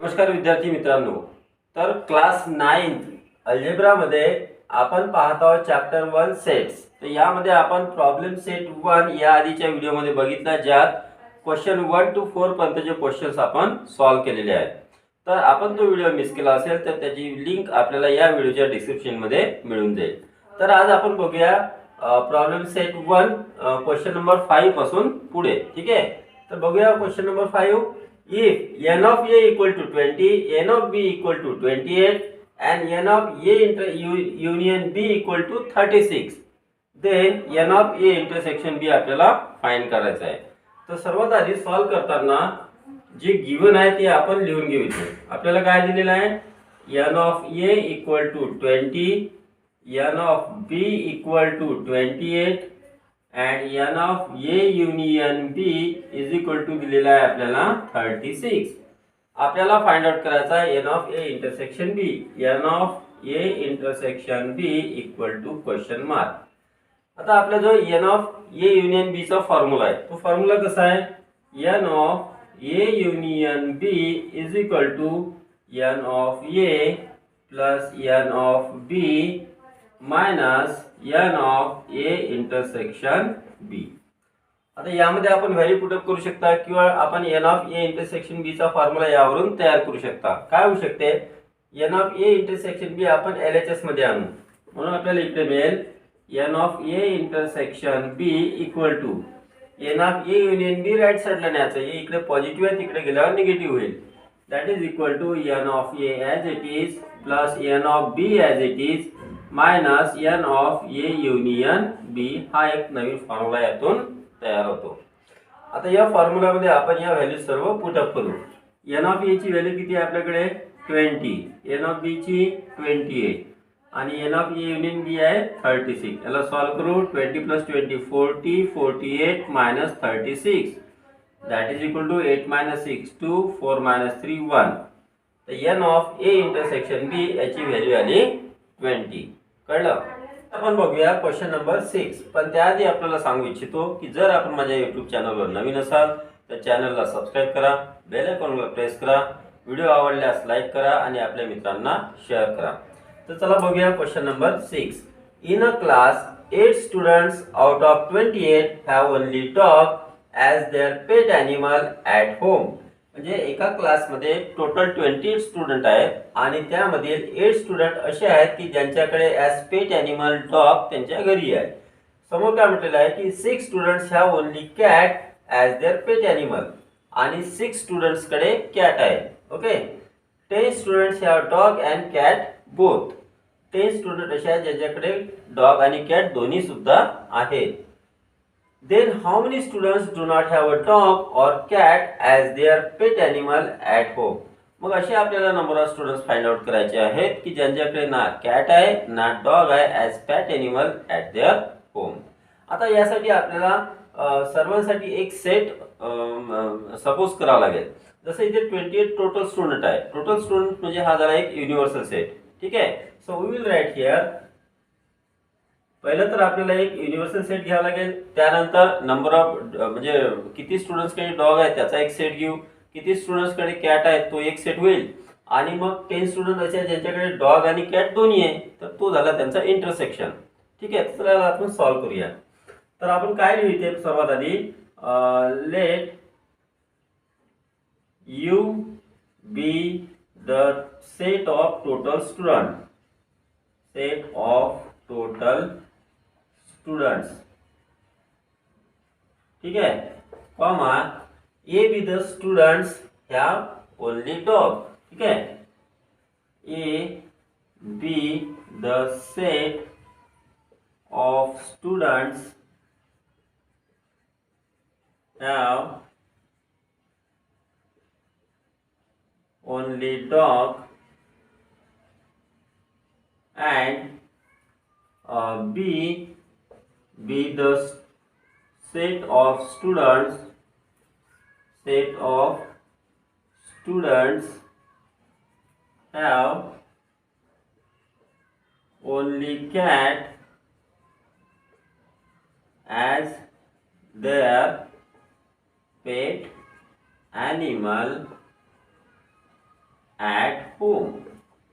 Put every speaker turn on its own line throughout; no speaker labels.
नमस्कार विद्यार्थी मित्रांनो. तर क्लास 9 अल्जेब्रा मध्ये आपण पाहत आहोत चॅप्टर 1 सेट्स. तर यामध्ये आपण प्रॉब्लेम सेट 1 या आधीच्या व्हिडिओमध्ये बघितला, ज्यात क्वेश्चन 1 to 4 पर्यंतचे क्वेश्चन्स आपण सॉल्व केलेले आहेत. तर आपण तो व्हिडिओ मिस केला असेल तर त्याची लिंक आपल्याला या व्हिडिओच्या डिस्क्रिप्शन मध्ये मिळून जाईल. तर आज आपण बघूया प्रॉब्लेम सेट 1 क्वेश्चन नंबर 5 पासून पुढे. ठीक आहे. तर बघूया question number 5. If n of a equal to 20, n of b equal to 28 and n of a union b equal to 36, then n of a intersection b आपल्याला find करायचं आहे. तर सर्वात आधी सॉल्व करताना जे गिवन आहे ते आपण लिहून घेऊ. इथे आपल्याला काय दिलेलं आहे, n of a equal to 20, n of b equal to 28 and n of a union b is equal to दिलेला आहे आपल्याला 36. आपल्याला फाइंड आउट करायचा आहे n of a intersection b. n of a intersection b equal to question mark. आता आपला जो n of a union b चा फॉर्म्युला आहे, तो फॉर्म्युला कसा आहे, n of a union b is equal to n of a plus n of b minus n of a intersection b. आता यामध्ये आपण व्हॅल्यू पुटअप करू शकता किंवा आपण n of a intersection b चा फॉर्म्युला यावरून तयार करू शकता. काय होऊ शकते, n of a intersection b आपण LHS मध्ये आणू, म्हणून आपल्याला इकडे मिळेल n of a intersection b equal to n of a union b right साइडला न्यायचं, हे इकडे पॉझिटिव्ह आहे तिकडे गेल्यावर निगेटिव्ह होईल. That is equal to n of a as it is plus n of b as it is minus n of a union b. हा एक नवीन फॉर्म्युला यातून तयार होतो. आता या फॉर्म्युला मध्ये आपण या व्हॅल्यू सर्व पुटअप करू. n ऑफ a ची व्हॅल्यू किती आहे आपल्याकडे 20, n ऑफ b ची 28 आणि n of a union b आहे 36. याला सॉल्व करू. 20 plus 20 40, 48 minus 36 that is equal to 8 minus 6 2, 4 minus 3 1. तर n of a intersection b याची व्हॅल्यू आली 20. कळलं. आपण बघूया क्वेश्चन नंबर 6. पण त्याआधी आपल्याला सांगू इच्छितो की जर आपण माझ्या YouTube चॅनलवर नवीन असाल तर चॅनलला सबस्क्राइब करा, बेल आयकॉनला प्रेस करा, व्हिडिओ आवडल्यास लाईक करा आणि आपल्या मित्रांना शेअर करा. तर चला बघूया question number 6. In a class 8 students out of 28 have only dog as there pet animal at home. म्हणजे एका क्लासमध्ये टोटल 28 स्टुडंट आहेत आणि त्यामध्ये 8 स्टुडंट असे आहेत की ज्यांच्याकडे ॲज पेट ॲनिमल डॉग त्यांच्या घरी आहे. समोर काय म्हटलेलं आहे की 6 students have only cat as there pet animal आणि 6 स्टुडंट्स कडे कॅट आहे. Okay. 10 students have dog and cat both. 10 student असे आहेत ज्यांच्याकडे डॉग आणि कॅट दोन्ही सुद्धा आहेत. Then how many students do not have a dog or cat as their pet animal at home? मग असे आपल्याला number of students find out करायचे आहेत की ज्यांच्याकडे ना कॅट आहे ना डॉग आहे as pet animal at there home. आता यासाठी आपल्याला सर्वांसाठी एक सेट सपोज करावा लागेल. जसं इथे 28 टोटल स्टुडंट आहे. टोटल स्टुडंट म्हणजे हा झाला एक युनिव्हर्सल सेट. ठीक आहे. So we will write here. पहिलं तर आपल्याला एक युनिव्हर्सल सेट घ्यावा लागेल. त्यानंतर नंबर ऑफ म्हणजे किती स्टुडंट्सकडे डॉग आहे त्याचा एक सेट घेऊ, किती स्टुडंट्सकडे कॅट आहे तो एक सेट होईल आणि मग 10 स्टुडंट असे ज्यांच्याकडे डॉग आणि कॅट दोन्ही आहे तर तो झाला त्यांचा इंटरसेक्शन. ठीक आहे. तर आपण सॉल्व करूया. तर आपण काय लिहू इथे सर्वात आधी, let you be the set of total student, set of total students. ठीक है. Comma A be the students have only dog. ठीक है. A be the set of students have only dog and B be the set of students have only cat as their pet animal at home.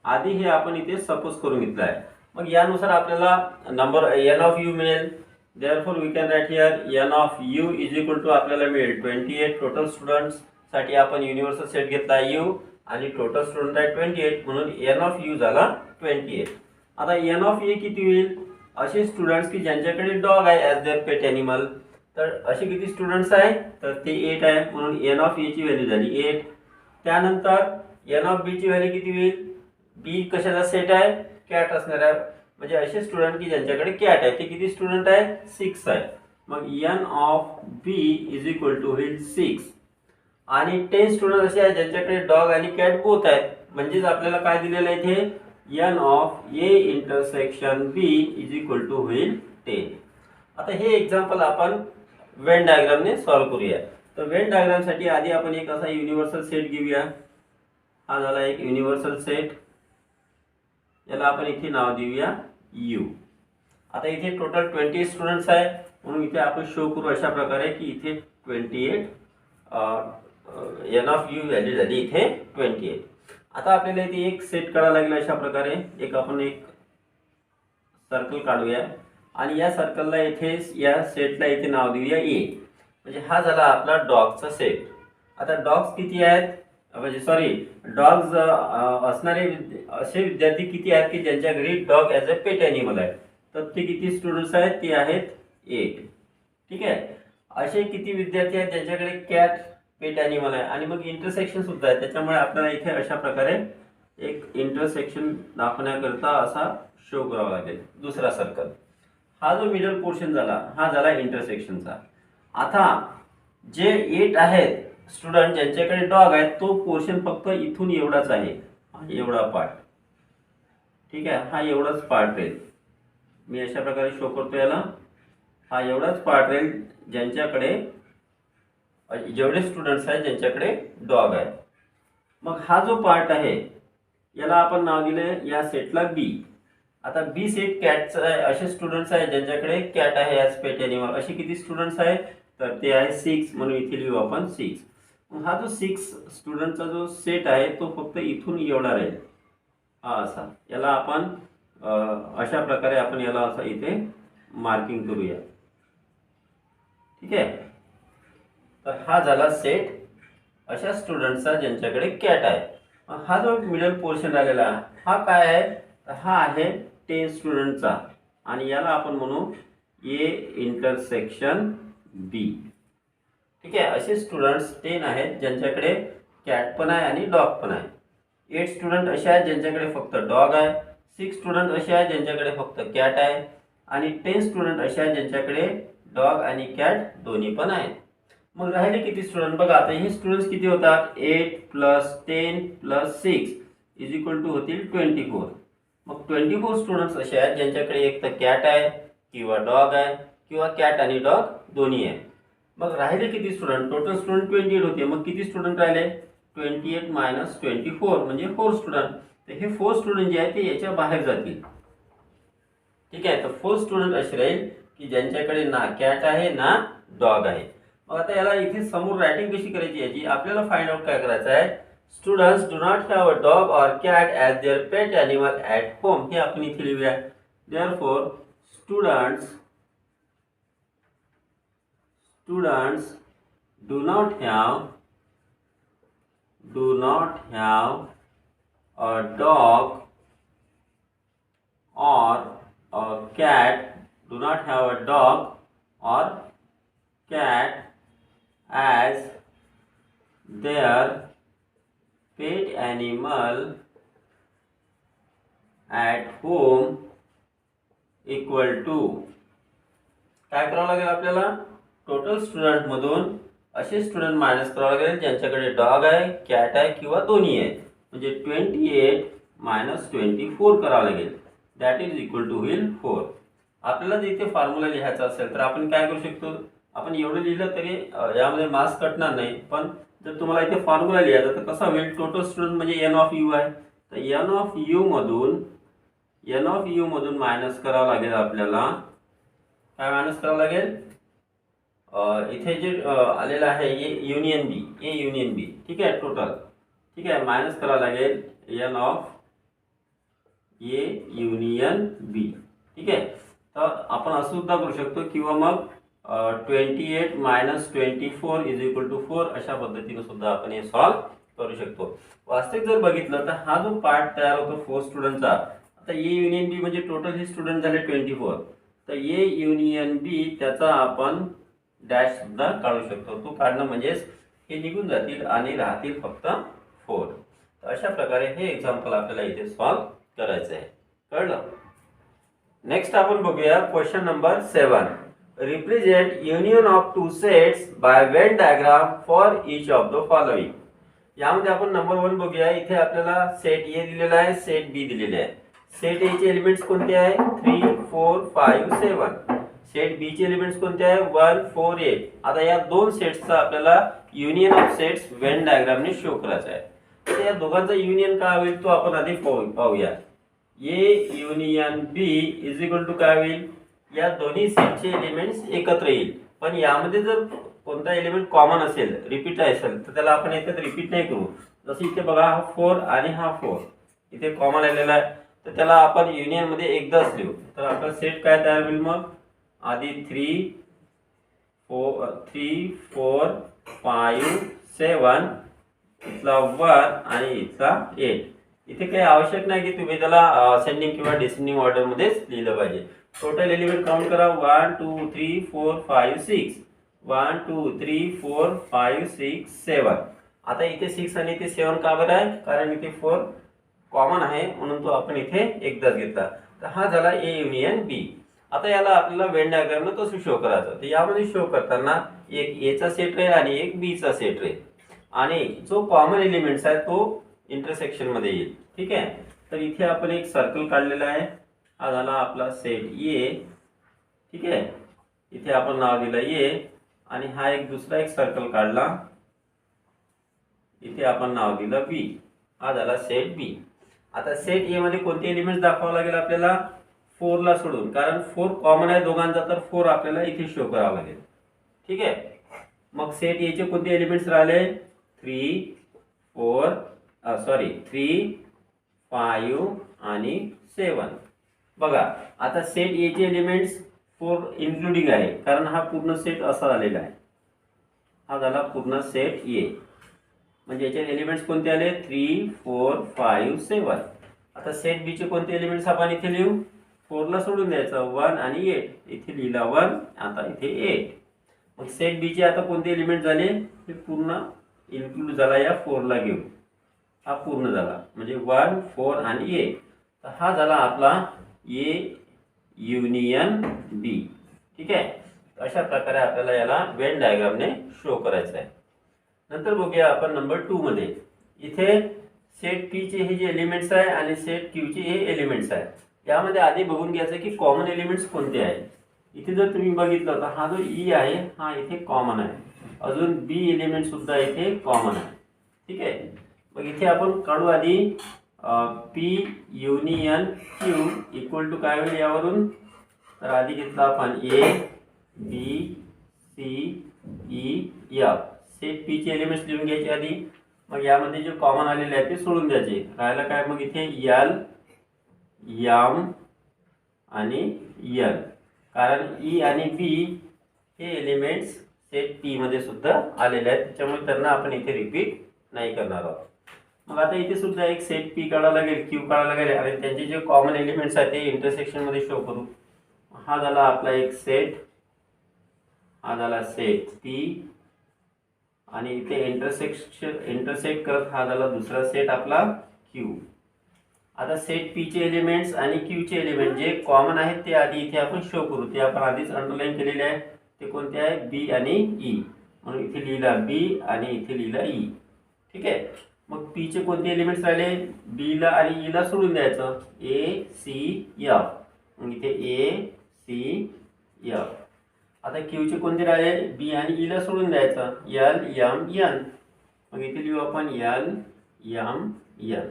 आधी हे आपण इथे suppose करून घेतलं आहे. मग यानुसार आपल्याला नंबर एन ऑफ यू मिळेल. Therefore we can write here N of U is equal to आपल्याला मिळेल 28. टोटल स्टुडंट्ससाठी आपण युनिव्हर्सल सेट घेतला यू आणि टोटल स्टुडंट आहे 28 म्हणून एन ऑफ यू झाला 28. आता एन ऑफ ए किती होईल? असे स्टुडंट्स की ज्यांच्याकडे डॉग आहे ॲज देअर पेट ॲनिमल. तर असे किती स्टुडंट्स आहे? तर ते 8 आहे म्हणून एन ऑफ ए ची व्हॅल्यू झाली 8. त्यानंतर एन ऑफ बी ची व्हॅल्यू किती होईल? बी कशाचा सेट आहे? कॅट असणार आहे. म्हणजे असे स्टुडंट की ज्यांच्याकडे कॅट आहे ते किती स्टुडंट आहे? 6 आहे. मग N of B is equal to होईल 6. आणि 10 स्टुडंट असे आहेत ज्यांच्याकडे डॉग आणि कॅट बोथ आहेत. म्हणजेच आपल्याला काय दिलेलं आहे इथे N of A intersection B is equal to होईल 10. आता हे एक्झाम्पल आपण वेन डायग्रामने सॉल्व्ह करूया. तर वेन डायग्रामसाठी आधी आपण एक असा युनिव्हर्सल सेट घेऊया. हा झाला एक युनिव्हर्सल सेट. याला आपण इथे नाव देऊया यू. आता इथे टोटल 28 स्टुडंट्स आहे म्हणून इथे आपण शो करू अशा प्रकारे की इथे 28 एन ऑफ यू व्हॅल्यू झाली इथे 28. आता आपल्याला इथे एक सेट करायला लागेल अशा प्रकारे. आपण एक सर्कल काढूया आणि या सर्कलला इथे या सेटला इथे नाव देऊया ए. म्हणजे हा झाला आपला डॉगचा सेट. आता डॉग्स किती आहेत? म्हणजे सॉरी डॉग्स असणारे असे विद्यार्थी किती आहेत की ज्यांच्या घरी dog as a pet animal आहे? तर ते किती स्टुडंट्स आहेत? ते आहेत 8. ठीक आहे. असे किती विद्यार्थी आहेत ज्यांच्याकडे कॅट पेट ॲनिमल आहे? आणि मग इंटरसेक्शन सुद्धा आहे. त्याच्यामुळे आपल्याला इथे अशा प्रकारे एक इंटरसेक्शन दाखवण्याकरता असा शो करावा लागेल दुसरा सर्कल. हा जो मिडल पोर्शन झाला हा झाला इंटरसेक्शनचा. आता जे 8 आहेत स्टुडंट ज्यांच्याकडे डॉग आहे तो पोर्शन फक्त इथून एवढाच आहे. एवढा पार्ट. ठीक आहे. हा एवढाच पार्ट राहील. मी अशा प्रकारे शो करतो याला. हा एवढाच पार्ट राहील ज्यांच्याकडे जेवढे स्टुडंट्स आहेत ज्यांच्याकडे डॉग आहे. मग हा जो पार्ट आहे याला आपण नाव दिले या सेटला बी. आता बी सेट कॅटचा आहे. असे स्टुडंट्स आहेत ज्यांच्याकडे कॅट आहे ॲज पेट ॲनिमल. असे किती स्टुडंट्स आहेत? तर ते आहे 6 म्हणून इथे लिहू आपण 6. हा जो 6 स्टुडंटचा जो सेट आहे तो फक्त इथून एवढा राहील. हा असा. याला आपण अशा प्रकारे आपण याला असं इथे मार्किंग करूया. ठीक आहे. तर हा झाला सेट अशा स्टुडंट्सचा ज्यांच्याकडे कॅट आहे. हा जो मिडल पोर्शन आलेला हा काय आहे? तर हा आहे 10 स्टुडंटचा आणि याला आपण म्हणू ए इंटरसेक्शन बी. ठीक आहे. असे स्टुडंट्स 10 आहेत ज्यांच्याकडे कॅट पण आहे आणि डॉग पण आहे. 8 स्टुडंट असे आहेत ज्यांच्याकडे फक्त डॉग आहे. 6 स्टुडंट असे आहेत ज्यांच्याकडे फक्त कॅट आहे आणि 10 स्टुडंट असे आहेत ज्यांच्याकडे डॉग आणि कॅट दोन्ही पण आहेत. मग राहिले किती स्टुडंट? बघा आता हे स्टुडंट्स किती होतात? 8 + 10 + 6 इज इक्वल टू होतील 24. मग 24 स्टुडंट्स असे आहेत ज्यांच्याकडे एक तर कॅट आहे किंवा डॉग आहे किंवा कॅट आणि डॉग दोन्ही आहे. मग राहिले किती स्टुडंट? टोटल स्टुडंट 28 होते. मग किती स्टुडंट राहिले? 28 - 24 म्हणजे 4 स्टुडंट. तर हे 4 स्टुडंट जे आहे ते याच्या बाहेर जातील. ठीक आहे. तर 4 स्टुडंट असे राहील की ज्यांच्याकडे ना कॅट आहे ना डॉग आहे. मग आता याला इथे समोर रायटिंग कशी करायची याची आपल्याला फाइंड आउट काय करायचं आहे? Students do not have a dog or cat as there pet animal at home. हे आपण इथे लिहूया. Therefore students do not have a dog or a cat. Do not have a dog or cat as their pet animal at home equal to. काय करावं लागेल आपल्याला? Total student मधून असे स्टुडंट मायनस करावं लागेल ज्यांच्याकडे डॉग आहे कॅट आहे किंवा दोन्ही आहे. म्हणजे 28 - 24 करावं लागेल. दॅट इज इक्वल टू होईल 4. आपल्याला जर इथे फॉर्म्युला लिहायचा असेल तर आपण काय करू शकतो? आपण एवढं लिहिलं तरी यामध्ये मार्क्स कटणार नाही. पण जर तुम्हाला इथे फॉर्म्युला लिहायचा तर कसा होईल? टोटल स्टुडंट म्हणजे एन ऑफ यू आहे. तर एन ऑफ यू मधून मायनस करावं लागेल आपल्याला. काय मायनस करावं लागेल? इथे जे आलेलं आहे ए युनियन बी. ठीक आहे. टोटल ठीक आहे, मायनस करावं लागेल एन ऑफ ए युनियन बी. ठीक आहे, तर आपण असं सुद्धा करू शकतो किंवा मग 28 मायनस 24 इज इक्वल टू 4 अशा पद्धतीने सुद्धा आपण हे सॉल्व करू शकतो. वास्तविक जर बघितलं तर हा जो पार्ट तयार होतो 4 स्टुडंटचा, आता ए युनियन बी म्हणजे टोटल हे स्टुडंट झाले 24, तर ए युनियन बी त्याचा आपण डॅश सुद्धा काढू शकतो. तो काढणं म्हणजेच हे निघून जातील आणि राहतील फक्त 4. तर अशा प्रकारे हे एक्झाम्पल आपल्याला इथे सॉल्व करायचं आहे. कळलं? नेक्स्ट आपण बघूया question number 7. Represent union of two sets by Venn diagram for each of the following. यामध्ये आपण नंबर 1 बघूया. इथे आपल्याला सेट ए दिलेला आहे, सेट बी दिलेले आहे. सेट ए चे एलिमेंट्स कोणते आहे? 3 4 5 7. सेट बी चे एलिमेंट्स कोणते आहे? 1 4 8. आता या दोन सेट्सचा आपल्याला युनियन ऑफ सेट्स वेन डायग्रामने शो करायचा आहे. तर या दोघांचा युनियन काय होईल तो आपण आधी पाहूया. A union B is equal to काय होईल? या दोन्ही सेटचे एलिमेंट्स एकत्र येईल. पण यामध्ये जर कोणता एलिमेंट कॉमन असेल, रिपीट असेल, तर त्याला आपण याच्यात रिपीट नाही करू. जसं इथे बघा हा 4 आणि हा 4 इथे कॉमन आलेला आहे, तर त्याला आपण युनियन मध्ये एकदाच लिहू. तर आपला सेट काय तयार होईल? मग आधी 3 4 5 7 इथला 1 आणि इथला 8. इथे काही आवश्यक नाही की तुम्ही त्याला असेंडिंग किंवा डिसेंडिंग ऑर्डर मध्येच लिहिलं पाहिजे. टोटल एलिमेंट काउंट करा. 1 2 3 4 5 6. 1 2 3 4 5 6 7. आता इथे 6 आणि इथे 7 का बरं आहे? कारण इथे 4 कॉमन आहे म्हणून तो आपण इथे एकदाच घेतला. तर हा झाला ए युनियन बी. आता याला आपल्याला वेन डायग्रामनं कसं शो करायचं? तर यामध्ये शो करताना एक ए चा सेट राहील आणि एक बी चा सेट राहील आणि जो कॉमन एलिमेंट्स आहे तो इंटरसेक्शन मध्ये येईल. ठीक आहे, तर इथे आपण एक सर्कल काढलेला आहे. हा झाला आपला सेट ए. ठीक आहे, इथे आपण नाव दिलं ए आणि हा एक दुसरा एक सर्कल काढला, इथे आपण नाव दिलं बी. हा झाला सेट बी. आता सेट ए मध्ये कोणते एलिमेंट्स दाखवावं लागेल आपल्याला? 4 ला सोडून, कारण 4 कॉमन आहे दोघांचा, तर 4 आपल्याला इथे शो करावा लागेल. ठीक आहे, मग सेट ए चे कोणते एलिमेंट्स राहिले? 3 5 आणि 7. बघा आता सेट ए चे एलिमेंट्स 4 इन्क्लुडिंग आहे, कारण हा पूर्ण सेट असा झालेला आहे. हा झाला पूर्ण सेट ए. म्हणजे याचे एलिमेंट्स कोणते आले? 3 4 5 7. आता सेट बी चे कोणते एलिमेंट्स आपण इथे लिहू? 4 ला सोडून द्यायचं, 1 आणि 8. इथे लिहिला 1, आता इथे 8. मग सेट बी चे आता कोणते एलिमेंट झाले? हे पूर्ण इन्क्लूड झाला या 4 ला घेऊन. हा पूर्ण झाला म्हणजे 1 4 आणि 8. तर हा झाला आपला ए युनियन बी. ठीक आहे, अशा प्रकारे आपल्याला याला वेन डायग्रामने शो करायचं आहे. नंतर बघूया आपण नंबर 2 मध्ये. इथे सेट पी चे हे जे एलिमेंट्स आहे आणि सेट क्यू चे हे एलिमेंट्स आहे. यामध्ये आधी बघून घ्यायचं की कॉमन एलिमेंट्स कोणते आहेत. इथे जर तुम्ही बघितलं तर हा जो ई आहे हा इथे कॉमन आहे, अजून बी एलिमेंट सुद्धा इथे कॉमन आहे. ठीक आहे, मग इथे आपण काढू आधी P union Q equal to काय होईल यावरून? तर आधी घेतला आपण A B C E F. Set P चे एलिमेंट्स लिहून घ्यायचे आधी. मग यामध्ये जे कॉमन आलेले आहे ते सोडून द्यायचे. राहिला काय मग इथे एल एम आणि एल, कारण ई आणि बी हे एलिमेंट्स सेट पी मध्ये सुद्धा आलेले आहेत, त्याच्यामुळे त्यांना आपण इथे रिपीट नाही करणार आहोत. मग आता इथे सुद्धा एक सेट पी काढायला लागेल, क्यू काढायला लागेल आणि त्यांचे जे कॉमन एलिमेंट्स आहेत ते इंटरसेक्शन मध्ये शो करू. हा झाला आपला एक सेट, हा झाला सेट पी आणि इथे इंटरसेक्ट करत हा झाला दुसरा सेट आपला क्यू. आता सेट पी चे एलिमेंट्स आणि क्यू चे एलिमेंट जे कॉमन आहेत ते आधी इथे आपण शो करू. ते आपण आधीच अंडरलाईन केलेले आहे. ते कोणते आहे? बी आणि ई. म्हणून इथे लिहिला बी आणि इथे लिहिला ई. ठीक आहे, मग पी चे कोणते एलिमेंट्स राहिले? बी ला आणि ई ला सोडून द्यायचं, ए सी एफ. मग इथे ए सी एफ. आता क्यू चे कोणते राहिले? बी आणि ई ला सोडून द्यायचं, एल एम एन. मग इथे लिहू आपण एल एम एन.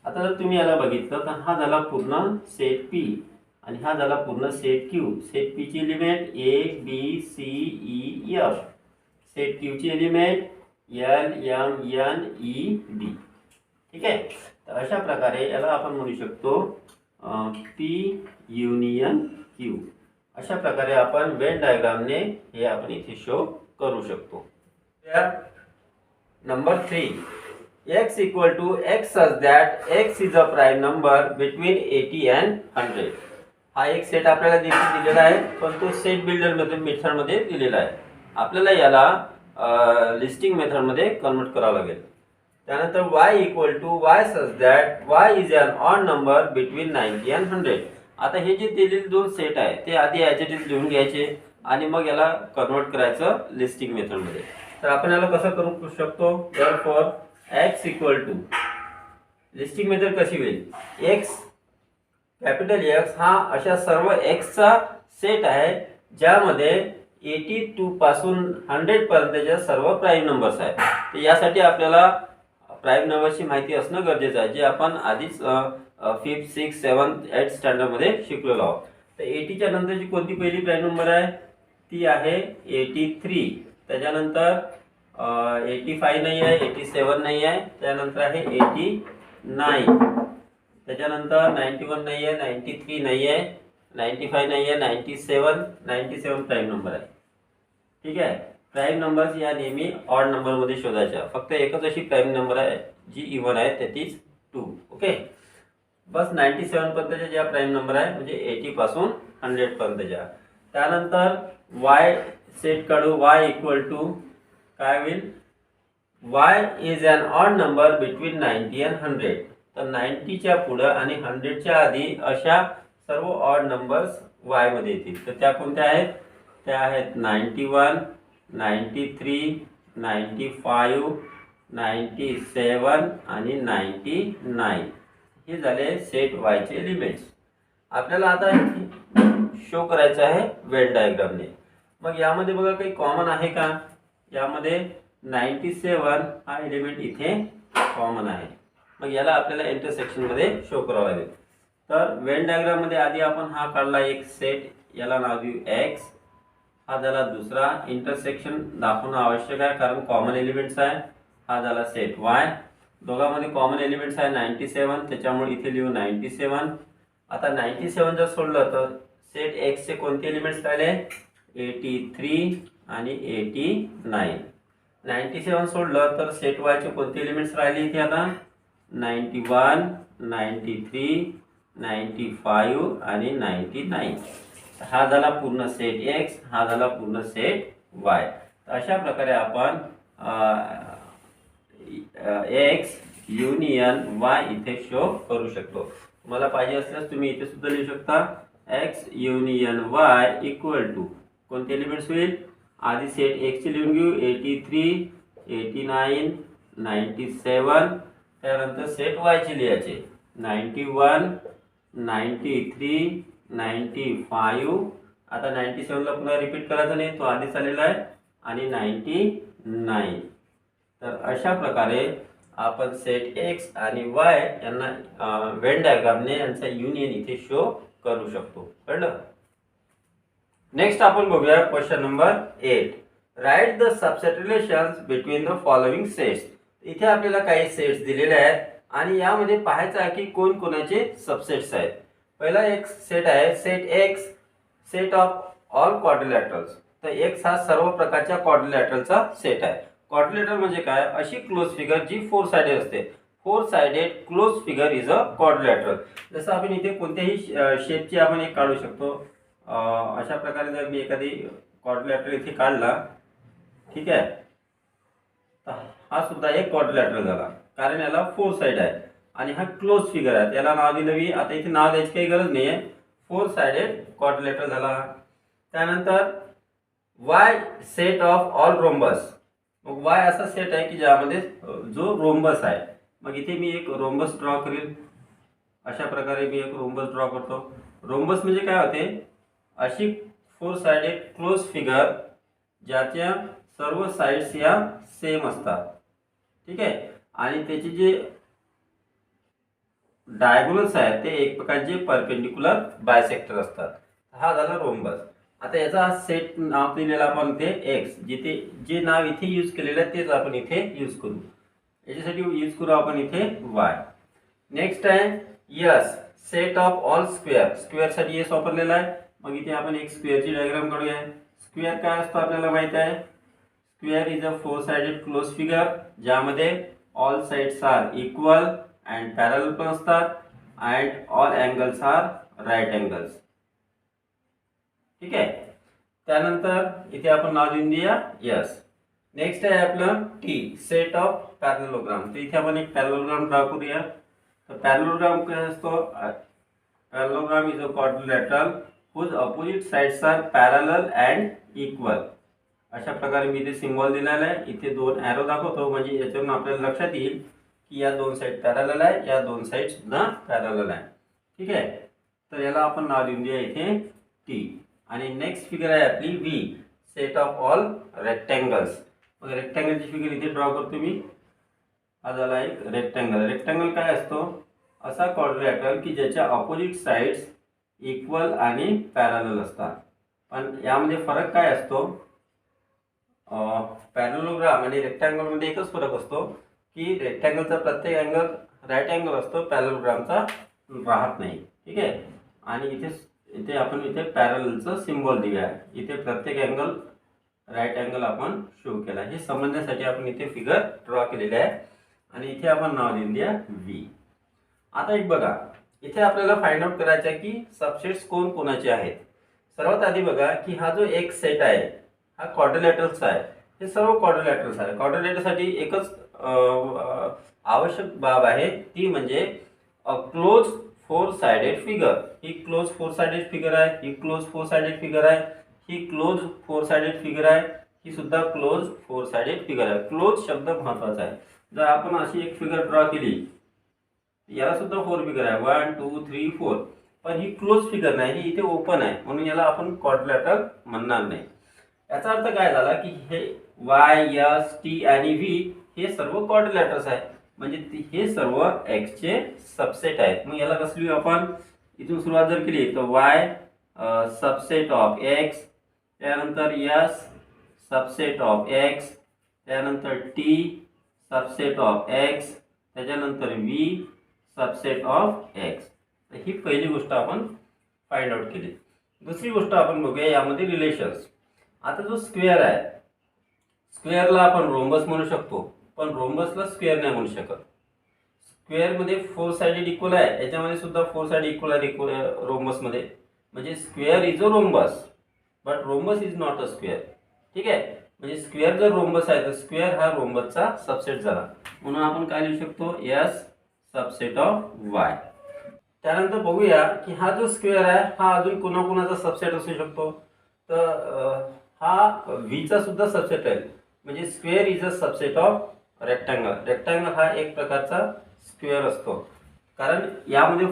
आता जर तुम्ही याला बघितलं तर हा झाला पूर्ण सेट पी आणि हा झाला पूर्ण सेट क्यू. सेट पी चे element A B C E F. Set Q चे element L M N E B. ठीक आहे. तर अशा प्रकारे याला आपण म्हणू शकतो पी युनियन क्यू. अशा प्रकारे आपण वेन डायग्रामने हे आपण इथे शो करू शकतो. Number 3, x equal to x such that x is a prime number between 80 and 100. हा एक सेट आपल्याला दिलेला आहे, पण तो सेट बिल्डर मेथडमध्ये दिलेला आहे. आपल्याला याला लिस्टिंग मेथडमध्ये कन्वर्ट करावं लागेल. त्यानंतर y equal to y such that y is an odd number between 90 and 100. आता हे जे दिलेले दोन सेट आहे ते आधी ॲज इट इज लिहून घ्यायचे आणि मग याला कन्वर्ट करायचं लिस्टिंग मेथडमध्ये. तर आपण याला कसं करू शकतो? therefore x equal to listing method कशी होईल? x कॅपिटल X हा अशा सर्व x चा सेट आहे ज्यामध्ये 82 पासून 100 पर्यंतच्या सर्व प्राईम नंबर्स आहेत. तर यासाठी आपल्याला प्राईम नंबरची माहिती असणं गरजेचं आहे, जे आपण आधीच 5th, 6th, 7th, 8th स्टँडर्डमध्ये शिकलेलो आहोत. तर 80च्या नंतरची कोणती पहिली प्राईम नंबर आहे? ती आहे 83. त्याच्यानंतर 85 नाही आहे, 87 नाही आहे, त्यानंतर आहे 89, त्याच्यानंतर 91 नाही आहे, 93 नाही आहे, 95 नाही आहे, 97 प्राईम नंबर आहे. ठीक आहे. प्राईम नंबर्स या नेहमी ऑड नंबरमध्ये शोधायच्या. फक्त एकच अशी प्राईम नंबर आहे जी इव्हन आहे, ते तीच 2. ओके. बस 97 पर्यंतच्या ज्या प्राईम नंबर आहे म्हणजे 80 पासून 100 पर्यंतच्या. त्यानंतर y सेट काढू. y इक्वल टू काय होईल? y is an odd number between 90 and 100. तर 90च्या पुढं आणि 100च्या आधी अशा सर्व ऑड नंबर्स y मध्ये येतील. तर त्या कोणत्या आहेत? त्या आहेत 91, 93, 95, 97 आणि 99. हे झाले सेट y चे एलिमेंट्स. आपल्याला आता शो करायचं आहे वेन डायग्रामने. मग यामध्ये बघा काही कॉमन आहे का? यामध्ये 97 हा एलिमेंट इथे कॉमन आहे. मग याला आपल्याला इंटरसेक्शन मध्ये शो करावं लागेल. तर वेन डायग्राम मध्ये आधी आपण हा काढला एक सेट, याला नाव देऊ x. हा झाला दुसरा. इंटरसेक्शन दाखवणं आवश्यक आहे कारण कॉमन एलिमेंट्स आहे. हा झाला सेट y. दोघांमध्ये कॉमन एलिमेंट्स आहे 97, त्याच्यामुळे इथे लिहू 97. आता 97 जर सोडलं तर सेट x चे कोणते एलिमेंट्स राहिले? 83 आणि 89. 97 सोडलं तर सेट y चे कोणते एलिमेंट्स राहिले इथे? आता 91, 93, 95 आणि 99. हा झाला पूर्ण सेट x, हा झाला पूर्ण सेट y. अशा प्रकारे आपण x युनियन y इथे शो करू शकतो. तुम्हाला पाहिजे असल्यास तुम्ही इथे सुद्धा लिहू शकता x union y equal to कोणते एलिमेंट्स होईल? आधी सेट x चे लिहून घेऊ 83, 89, 97. त्यानंतर सेट y चे लिहायचे 91, 93, 95. आता 97 ला पुन्हा रिपीट करायचं नाही, तो आधीच आलेला आहे, आणि 99. तर अशा प्रकारे आपण सेट x आणि y यांना वेन डायग्रामने यांचा युनियन इथे शो करू शकतो. कळलं? नेक्स्ट आपण बघूया question number 8. Write the subset relations between the following sets. इथे आपल्याला काही सेट्स दिलेले आहेत आणि यामध्ये पाहायचं आहे की कोण कोणाचे सबसेट्स आहेत. पहिला एक सेट आहे set x, set of all quadrilaterals. तर x हा सर्व प्रकारच्या क्वाड्रिलॅटरलचा सेट आहे. क्वाड्रिलॅटरल म्हणजे काय? अशी क्लोज फिगर जी 4 साइडेड असते. 4 sided close figure is a quadrilateral. जसं आपण इथे कोणत्याही शेपची आपण एक काढू शकतो. अशा प्रकारे जर मी एखादी क्वाड्रिलॅटरल इथे काढला, ठीक आहे, तर हा सुद्धा एक क्वाड्रिलॅटरल झाला कारण याला 4 साइड आहे आणि हा क्लोज फिगर आहे. याला नाव दिलं मी. आता इथे नाव द्यायची काही गरज नाही आहे. 4 साइडेड क्वाड्रिलॅटरल झाला. त्यानंतर y set of all rhombus. मग y असा सेट आहे की ज्यामध्ये जो रोम्बस आहे. मग इथे मी एक रोम्बस ड्रॉ करेल. अशा प्रकारे मी एक रोम्बस ड्रॉ करतो. रोम्बस म्हणजे काय होते? अशी 4 साइडेड क्लोज फिगर ज्याच्या सर्व साइड्स या सेम असतात. ठीक आहे. आणि त्याचे जे डायगोनल्स आहेत ते एकमेकांचे परपेंडिक्युलर बायसेक्टर असतात. हा झाला रोम्बस. आता याचा सेट नाव दिलेला आपण इथे x, जिथे जे नाव इथे यूज केलेलं आहे तेच आपण इथे यूज करू. याच्यासाठी यूज करू आपण इथे y. नेक्स्ट आहे S, set of all square. स्क्वेअरसाठी येस वापरलेला आहे. मग इथे आपण एक स्क्वेअरची डायग्राम काढूया. स्क्वेअर काय असतो आपल्याला माहित आहे. Square is a four sided close figure ज्यामध्ये all sides are equal and parallel पण असतात and all angles are right angles. ठीक आहे. त्यानंतर इथे आपण नाव देऊन देऊया यस. नेक्स्ट आहे आपलं टी, सेट ऑफ पॅरलोग्राम. तर इथे आपण एक पॅरलोग्राम ड्रॉ करूया. तर पॅरलोग्राम काय असतो. Parallelogram is a quadrilateral whose opposite sides are parallel and equal. अशा प्रकारे मी इथे सिम्बॉल दिलेला आहे. इथे दोन ॲरो दाखवतो म्हणजे याच्यावरून आपल्याला लक्षात येईल की या दोन साइड पॅरलल आहे, या दोन साइड सुद्धा पॅरलल आहे. ठीक आहे. तर याला आपण नाव देऊन देऊया इथे टी. आणि नेक्स्ट फिगर आहे आपली V, set of all rectangles. मग रेक्टँगलची फिगर इथे ड्रॉ करतो मी. हा झाला एक रेक्टँगल. रेक्टँगल काय असतो. असा क्वाड्रिलॅटरल की ज्याच्या ऑपोजिट साइड्स इक्वल आणि पॅरलल असतात. पण यामध्ये फरक काय असतो. पॅरलोग्राम आणि रेक्टँगलमध्ये एकच फरक असतो की रेक्टँगलचा प्रत्येक अँगल राईट अँगल असतो, पॅरलोग्रामचा राहत नाही. ठीक आहे. आणि इथे आपण इथे पॅरललचं सिम्बॉल दिले आहे. इथे प्रत्येक अँगल राईट अँगल आपण शो केला. हे समजण्यासाठी आपण इथे फिगर ड्रॉ केलेली आहे. आणि इथे आपण नाव देऊन द्या व्ही. आता एक बघा, इथे आपल्याला फाइंड आउट करायचं आहे की सबसेट्स कोण कोणाचे आहेत. सर्वात आधी बघा की हा जो एक सेट आहे हा क्वाड्रिलॅटरलचा आहे. हे सर्व क्वाड्रिलॅटरल्स आहे. क्वाड्रिलॅटरसाठी एकच आवश्यक बाब आहे ती म्हणजे a close four sided figure. He close four sided figure आहे, ही क्लोज फोर साइडेड फिगर आहे, ही क्लोज फोर साइडेड फिगर आहे, ही सुद्धा क्लोज फोर साइडेड फिगर आहे. क्लोज शब्द महत्वाचा आहे. जर आपण अशी एक फिगर ड्रॉ केली, याला सुद्धा फोर फिगर आहे 1 2 3 4, पण ही क्लोज फिगर नाही, ही इथे ओपन आहे म्हणून याला आपण क्वाड्रिलॅटरल म्हणणार नाही. याचा अर्थ काय झाला की हे वाय एस टी आणि व्ही हे सर्व क्वाड्रिलॅटरल्स आहेत म्हणजे हे सर्व एक्स चे सबसेट आहेत. मग याला कसं लिहू आपण. इथून सुरुवात जर केली तर वाय सबसेट ऑफ एक्स, त्यानंतर एस सबसेट ऑफ एक्स, त्यानंतर टी सबसेट ऑफ एक्स, त्याच्यानंतर व्ही सबसेट ऑफ एक्स. तर ही पहिली गोष्ट आपण फाइंड आउट केली. दुसरी गोष्ट आपण बघूया यामध्ये रिलेशन्स. आता जो स्क्वेअर आहे, स्क्वेअरला आपण रोम्बस म्हणू शकतो पण रोम्बसला स्क्वेअर नाही म्हणू शकत. स्क्वेअरमध्ये फोर साइडेड इक्वल आहे, याच्यामध्ये सुद्धा फोर साइड इक्वल आहे रोम्बसमध्ये. म्हणजे square is a rhombus but rhombus is not a square. ठीक आहे. म्हणजे स्क्वेअर जर रोम्बस आहे तर स्क्वेअर हा रोम्बसचा सबसेट झाला. म्हणून आपण काय लिहू शकतो एस सबसेट ऑफ वाय. त्यानंतर बघूया की हा जो स्क्वेअर आहे हा अजून कोणाकोणाचा सबसेट असू शकतो. तर हा व्हीचा सुद्धा सबसेट आहे. म्हणजे square is a subset of rectangle. Rectangle हा एक प्रकारचा स्क्वेअर असतो कारण यामध्ये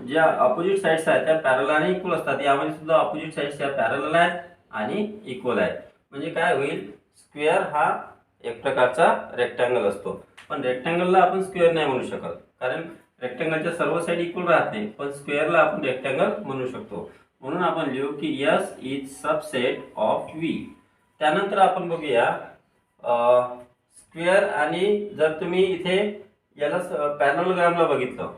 ज्या अपोजिट साइड्स आहेत त्या पॅरलल आणि इक्वल असतात. यामध्ये सुद्धा अपोजिट साइड्स या पॅरलल आहेत आणि इक्वल आहेत. म्हणजे काय होईल, स्क्वेअर हा एक प्रकारचा रेक्टँगल असतो. पण रेक्टँगलला आपण स्क्वेअर नाही म्हणू शकत कारण रेक्टँगलच्या सर्व साइड इक्वल राहत नाही. पण स्क्वेअरला आपण रेक्टँगल म्हणू शकतो. म्हणून आपण लिहू की yes is subset of V. त्यानंतर आपण बघूया स्क्वेअर. आणि जर तुम्ही इथे याला पॅरलोग्रामला बघितलं,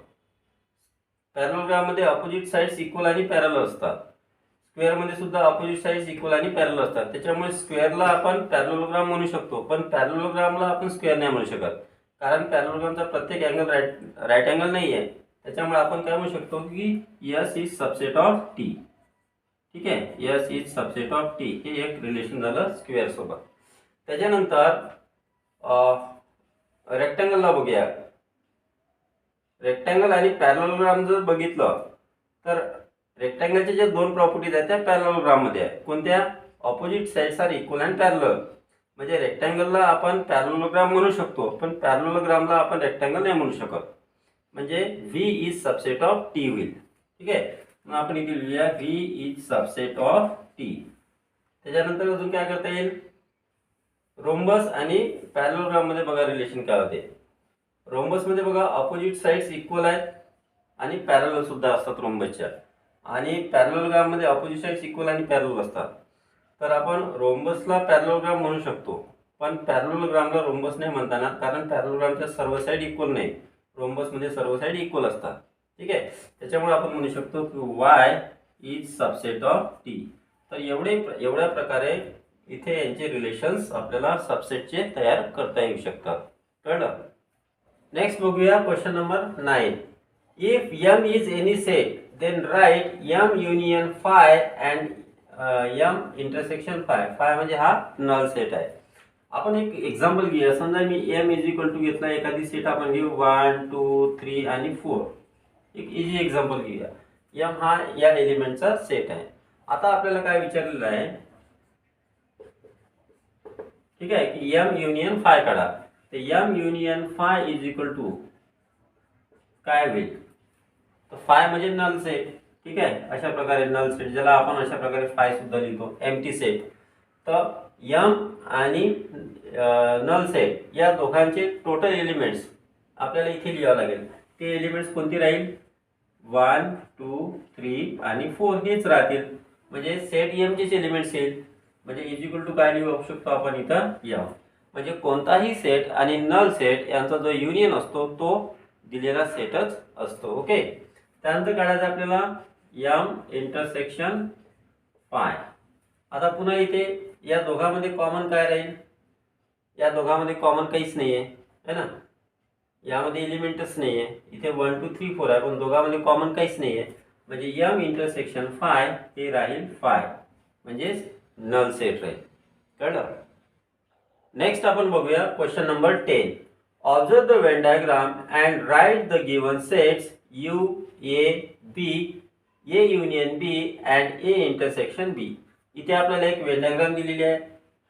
पॅरलोग्राममध्ये अपोजिट साइड्स इक्वल आणि पॅरलल असतात. स्क्वेअरमध्ये सुद्धा अपोजिट साइड्स इक्वल आणि पॅरलल असतात. त्याच्यामुळे स्क्वेअरला आपण पॅरलोग्राम म्हणू शकतो पण पॅरलोग्रामला आपण स्क्वेअर नाही म्हणू शकत कारण पॅरलोग्रामचा प्रत्येक अँगल राईट अँगल नाही आहे. त्याच्यामुळे आपण काय म्हणू शकतो की yes is subset of T. ठीक आहे. Yes is subset of T हे एक रिलेशन झालं स्क्वेअर सोबत. त्याच्यानंतर रेक्टँगलला बघूया. रेक्टँगल आणि पॅरलोग्राम जर बघितलं तर रेक्टँगलच्या ज्या दोन प्रॉपर्टीज आहेत त्या पॅरलोग्राममध्ये आहे. कोणत्या, opposite sides are equal and parallel. म्हणजे रेक्टँगलला आपण पॅरलोग्राम म्हणू शकतो पण पॅरलोग्रामला आपण रेक्टँगल नाही म्हणू शकत. म्हणजे V is subset of T होईल. ठीक आहे. मग आपण इथे लिहूया V is subset of T. त्याच्यानंतर अजून काय करता येईल, रोम्बस आणि पॅरलोग्राम मध्ये बघा रिलेशन काय होते. रोम्बस मध्ये बघा अपोजिट साइड्स इक्वल आहेत आणि पॅरलल सुद्धा असतात रोम्बसच्या. आणि पॅरलोग्राम मध्ये अपोजिट साइड्स इक्वल आणि पॅरलल असतात. तर आपण रोम्बसला पॅरलोग्राम म्हणू शकतो पण पॅरलोग्रामला रोम्बस नाही म्हणता येणार, कारण पॅरलोग्रामच्या सर्व साईड इक्वल नाही, रोम्बसमध्ये सर्व साईड इक्वल असतात. ठीक आहे, त्याच्यामुळे आपण म्हणू शकतो की Y is subset of T. तर एवढ्या प्रकारे इथे यांचे रिलेशन्स आपल्याला सबसेटचे तयार करता येऊ शकतात. कळलं? नेक्स्ट बघूया question number 9. If m is any set then write m union phi and m intersection phi. Phi म्हणजे हा नल सेट आहे. आपण एक एक्झाम्पल घेऊया. समजा मी m इज इक्वल टू घेतला, एखादी सेट आपण घेऊ 1 2 3 आणि 4. एक इझी एक्झाम्पल घेऊया. m हा या एलिमेंटचा सेट आहे. आता आपल्याला काय विचारलेलं आहे, ठीक आहे, की m युनियन फाय काढा. तर m union phi is equal to काय होईल? तर फाय म्हणजे नल सेट. ठीक आहे, अशा प्रकारे नल सेट, ज्याला आपण अशा प्रकारे फाय सुद्धा लिहितो, एम्प्टी सेट. तर m आणि नल सेट या दोघांचे टोटल एलिमेंट्स आपल्याला इथे लिहावं लागेल. ते एलिमेंट्स कोणते राहील? 1 2 3 आणि 4 हेच राहतील. म्हणजे सेट m चेच एलिमेंट्स येईल. म्हणजे इज इक्वल टू काय लिहू शकतो आपण इथं? m. म्हणजे कोणताही सेट आणि नल सेट यांचा जो युनियन असतो तो दिलेला सेटच असतो. ओके, त्यानंतर काढायचं आपल्याला m इंटरसेक्शन फाय. आता पुन्हा इथे या दोघांमध्ये कॉमन काय राहील? या दोघांमध्ये कॉमन काहीच नाहीये, है ना. यामध्ये एलिमेंटच नाहीये. इथे 1 2 3 4 आहे, पण दोघांमध्ये कॉमन काहीच नाहीये. म्हणजे m इंटरसेक्शन फाय हे राहील फाय, म्हणजे नल सेट राहील. कळलं? नेक्स्ट आपण बघूया question number 10. Observe the Venn diagram and write the given sets u a b a union b and a intersection b. इथे आपल्याला एक वेन डायग्राम दिलेली आहे.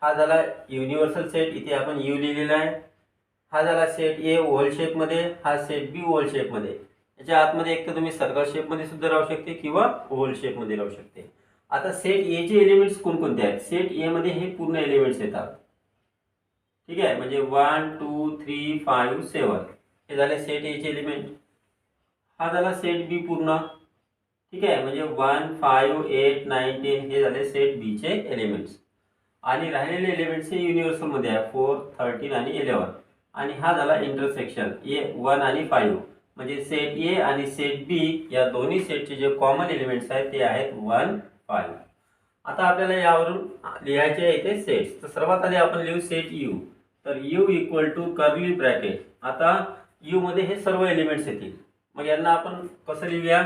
हा झाला युनिव्हर्सल सेट, इथे आपण u लिहिलेला आहे. हा झाला सेट ए ओव्हल शेप मध्ये, हा सेट बी ओव्हल शेप मध्ये. याच्या आतमध्ये एक तर तुम्ही सर्कल शेप मध्ये सुद्धा राहू शकते किंवा ओव्हल शेप मध्ये राहू शकते. आता सेट ए चे एलिमेंट्स कोणकोणते आहेत? सेट ए मध्ये हे पूर्ण एलिमेंट्स येतात. ठीक आहे, म्हणजे 1 2 3 5 7 हे झाले सेट ए चे एलिमेंट. हा झाला सेट बी पूर्ण. ठीक आहे, म्हणजे 1 5 8 9 10 हे झाले सेट बी चे एलिमेंट्स. आणि राहिलेले एलिमेंट्स हे युनिव्हर्सल मध्ये आहे 4 13 आणि 11. आणि हा झाला इंटरसेक्शन ए 1 आणि 5. म्हणजे सेट ए आणि सेट बी या दोन्ही सेटचे जे कॉमन एलिमेंट्स आहेत ते आहेत 1 5. आता आपल्याला यावरून लिहायचे आहे इथे सेट्स. तर सर्वात आधी आपण लिहू सेट यू. तर U equal to curly bracket. आता यू मध्ये हे सर्व एलिमेंट्स येतील. मग यांना आपण कसं लिहूया?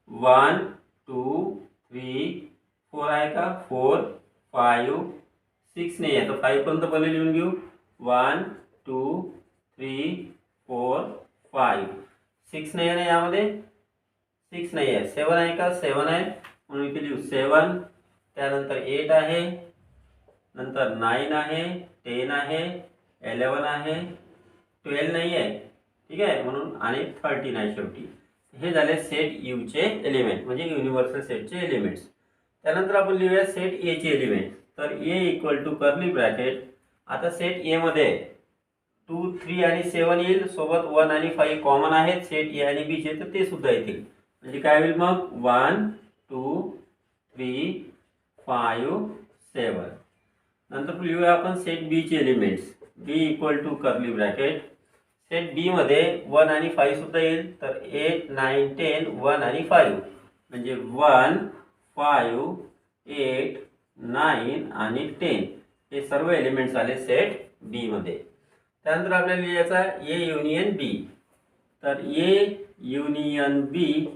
1 2 3 4 आहे का? 4 5 6 नाही आहे, तर 5 पर्यंत पहिले लिहून घेऊ. 1 2 3 4 5 6 नाही आहे ना यामध्ये? 6 नाही आहे. 7 आहे का? 7 आहे, म्हणून इथे लिहू 7. त्यानंतर 8 आहे, नंतर 9 आहे, 10 आहे, 11 आहे, 12 नाही आहे. ठीक आहे, म्हणून आणि 13 आहे शेवटी. हे झाले सेट यू चे एलिमेंट, म्हणजे युनिव्हर्सल सेटचे एलिमेंट्स. त्यानंतर आपण लिहूया सेट ए चे एलिमेंट. तर ए इक्वल टू कर्ली ब्रॅकेट. आता सेट ए मध्ये 2 3 आणि 7 येईल, सोबत 1 आणि 5 कॉमन आहेत सेट ए आणि बी चे, तर ते सुद्धा येतील. म्हणजे काय होईल मग? 1 2 3 5 7. नंतर लिहूया आपण सेट बी चे elements. B equal to curly bracket. Set B मध्ये 1 आणि 5 सुद्धा येईल, तर 8 9 10 1 आणि 5. म्हणजे 1 5 8 9 आणि 10 हे सर्व एलिमेंट्स आले सेट बी मध्ये. त्यानंतर आपल्याला लिहायचा ए युनियन बी. तर ए युनियन बी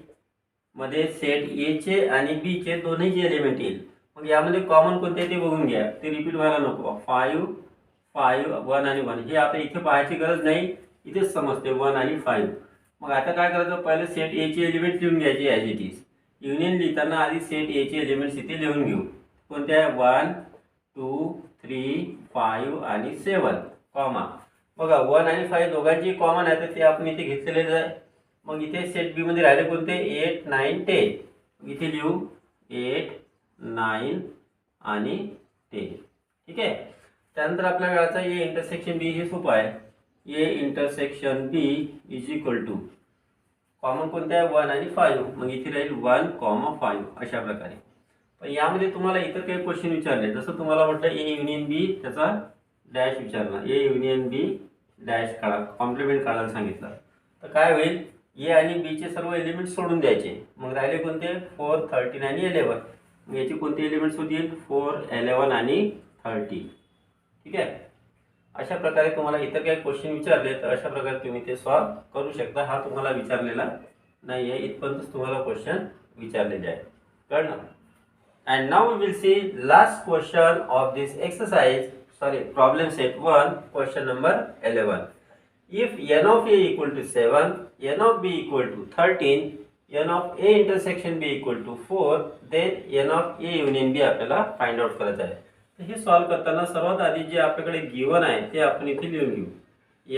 मध्ये सेट ए चे आणि बी चे दोन्हीचे एलिमेंट येईल. मग यामध्ये कॉमन कोणते ते बघून घ्या, ते रिपीट व्हायला नको. 5 5 1 आणि 1 हे आता इथे पाहायची गरज नाही, इथेच समजते 1 आणि 5. मग आता काय करायचं? पहिले सेट ए चे एलिमेंट लिहून घ्यायचे ॲज इट इज. युनियन लिहिताना आधी सेट ए चे एलिमेंट्स इथे लिहून घेऊ. कोणते आहे? 1 2 3 5 आणि 7 कॉमा. बघा 1 आणि 5 दोघांची कॉमन आहे, तर ते आपण इथे घेतलेलेच आहे. मग इथे सेट बी मध्ये राहिले कोणते? 8 9 10. इथे लिहू 8 9 आणि 10. ठीक आहे. त्यानंतर आपल्याला कळायचं ए इंटरसेक्शन बी. हे सोपं आहे. A intersection B is equal to common कोणते आहे? 1 आणि 5. मग इथे राहील 1 5 अशा प्रकारे. पण यामध्ये तुम्हाला इतर काही क्वेश्चन विचारले, जसं तुम्हाला म्हटलं ए युनियन बी, त्याचा डॅश विचारणार, ए युनियन बी डॅश काढा, कॉम्प्लिमेंट काढायला सांगितलं. तर काय होईल, ए आणि बीचे सर्व एलिमेंट सोडून द्यायचे. मग राहिले कोणते, 4, 13 आणि 11. मग याची कोणते एलिमेंट्स होतील, 4, 11 आणि 30. ठीक आहे. अशा प्रकारे तुम्हाला इतर काही क्वेश्चन विचारले तर अशा प्रकारे तुम्ही ते सॉल्व करू शकता. हा तुम्हाला विचारलेला नाही आहे, इथपर्यंतच तुम्हाला क्वेश्चन विचारलेले आहे. कळलं. And now we will see last question of this exercise, problem set 1, question number 11. If n of a equal to 7, n of b equal to 13, n of a intersection b equal to 4, then n of a union b आपल्याला find out करायचं आहे. तर हे solve करताना सर्वात आधी जे आपल्याकडे गिवन आहे ते आपण इथे लिहून घेऊ.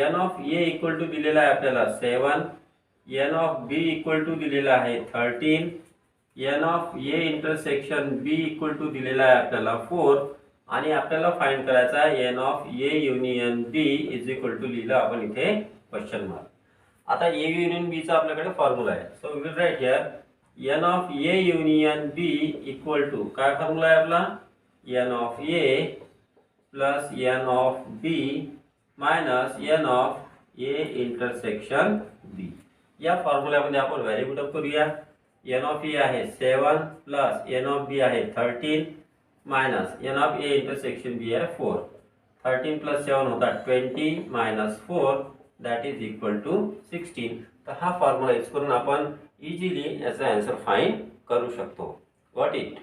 n of a equal to दिलेला आहे आपल्याला 7, n of b equal to दिलेला आहे 13, n of a intersection b equal to दिलेला आहे आपल्याला 4 आणि आपल्याला फाइंड करायचा आहे n of a union b is equal to लिहिलं आपण इथे क्वेश्चन मार्क. आता a युनियन b चा आपल्याकडे फॉर्म्युला आहे. So we will write here n of a union b equal to काय फॉर्म्युला आहे आपला, n of a plus n of b minus n of a intersection b. या फॉर्म्युल्यामध्ये आपण व्हॅल्यू पुट अप करूया. n ऑफ a आहे 7 plus n of b आहे 13 minus n of a intersection b आहे 4. 13 प्लस 7 होता 20 minus 4 that is equal to 16. तर हा फॉर्म्युला यूज करून आपण इझिली याचा आन्सर फाइंड करू शकतो. Got it.